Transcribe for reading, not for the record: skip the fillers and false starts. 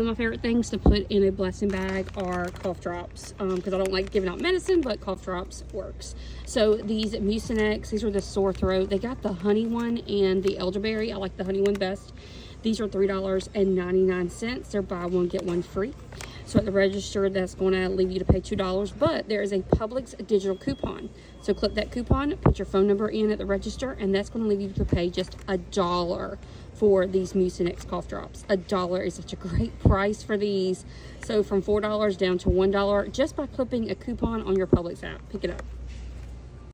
my favorite things to put in a blessing bag are cough drops, because I don't like giving out medicine, but cough drops works. So these Mucinex, these are the sore throat. They got the honey one and the elderberry. I like the honey one best. These are $3.99. They're buy one get one free. So at the register, that's going to leave you to pay $2, but there is a Publix digital coupon. So click that coupon, put your phone number in at the register, and that's going to leave you to pay just $1 for these Mucinex cough drops. $1 is such a great price for these. So from $4 down to $1 just by clipping a coupon on your Publix app. Pick it up.